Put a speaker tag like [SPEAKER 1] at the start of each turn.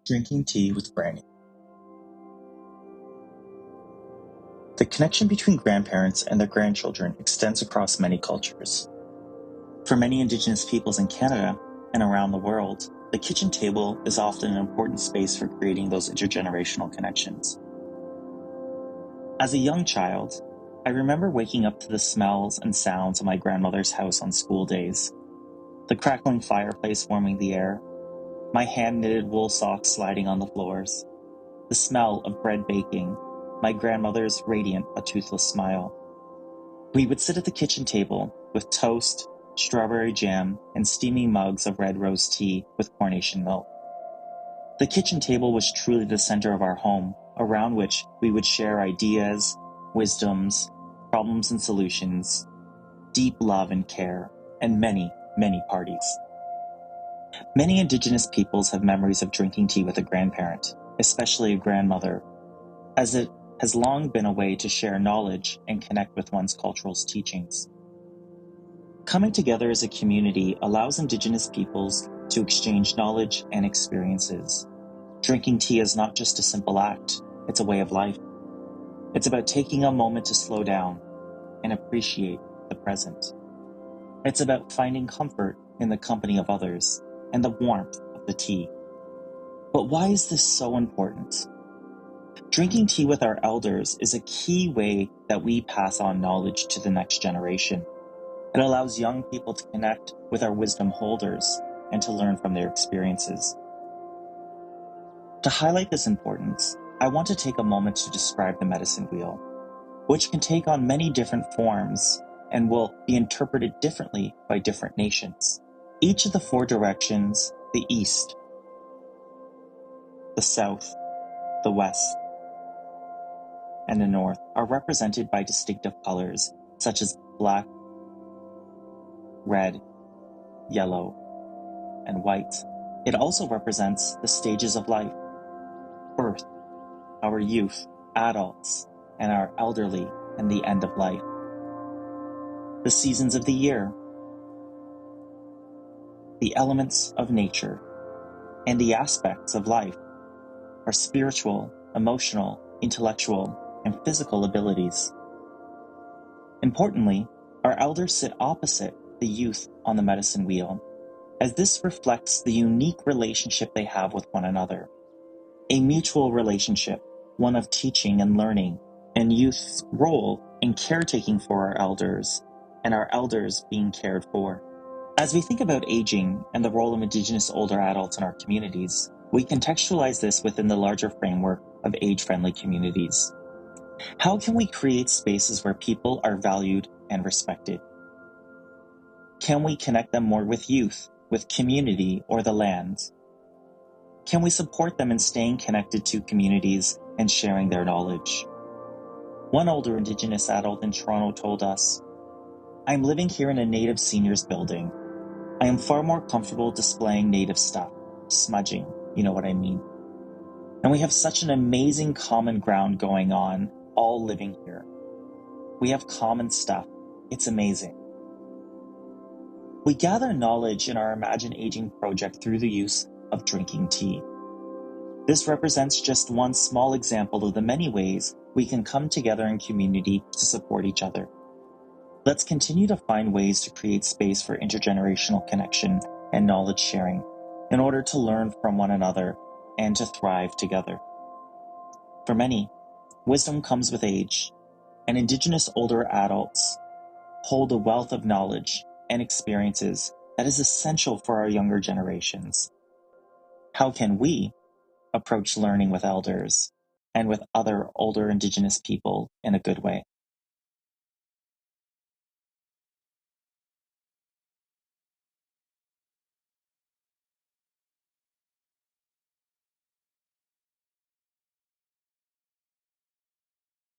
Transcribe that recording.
[SPEAKER 1] Drinking tea with Granny. The connection between grandparents and their grandchildren extends across many cultures. For many Indigenous peoples in Canada and around the world, the kitchen table is often an important space for creating those intergenerational connections. As a young child, I remember waking up to the smells and sounds of my grandmother's house on school days. The crackling fireplace warming the air, my hand-knitted wool socks sliding on the floors, the smell of bread baking, my grandmother's radiant but toothless smile. We would sit at the kitchen table with toast, strawberry jam, and steaming mugs of red rose tea with Cornation milk. The kitchen table was truly the center of our home, around which we would share ideas, wisdoms, problems and solutions, deep love and care, and many, many parties. Many Indigenous peoples have memories of drinking tea with a grandparent, especially a grandmother, as it has long been a way to share knowledge and connect with one's cultural teachings. Coming together as a community allows Indigenous peoples to exchange knowledge and experiences. Drinking tea is not just a simple act, it's a way of life. It's about taking a moment to slow down and appreciate the present. It's about finding comfort in the company of others and the warmth of the tea. But why is this so important? Drinking tea with our elders is a key way that we pass on knowledge to the next generation. It allows young people to connect with our wisdom holders and to learn from their experiences. To highlight this importance, I want to take a moment to describe the medicine wheel, which can take on many different forms and will be interpreted differently by different nations. Each of the four directions, the east, the south, the west, and the north, are represented by distinctive colors such as black, red, yellow, and white. It also represents the stages of life: birth, our youth, adults, and our elderly, and the end of life. The seasons of the year, the elements of nature, and the aspects of life, our spiritual, emotional, intellectual, and physical abilities. Importantly, our elders sit opposite the youth on the medicine wheel, as this reflects the unique relationship they have with one another. A mutual relationship, one of teaching and learning, and youth's role in caretaking for our elders, and our elders being cared for. As we think about aging and the role of Indigenous older adults in our communities, we contextualize this within the larger framework of age-friendly communities. How can we create spaces where people are valued and respected? Can we connect them more with youth, with community, or the land? Can we support them in staying connected to communities and sharing their knowledge? One older Indigenous adult in Toronto told us, "I'm living here in a Native seniors building. I am far more comfortable displaying Native stuff, smudging, you know what I mean. And we have such an amazing common ground going on, all living here. We have common stuff. It's amazing." We gather knowledge in our Imagine Aging project through the use of drinking tea. This represents just one small example of the many ways we can come together in community to support each other. Let's continue to find ways to create space for intergenerational connection and knowledge sharing in order to learn from one another and to thrive together. For many, wisdom comes with age, and Indigenous older adults hold a wealth of knowledge and experiences that is essential for our younger generations. How can we approach learning with elders and with other older Indigenous people in a good way?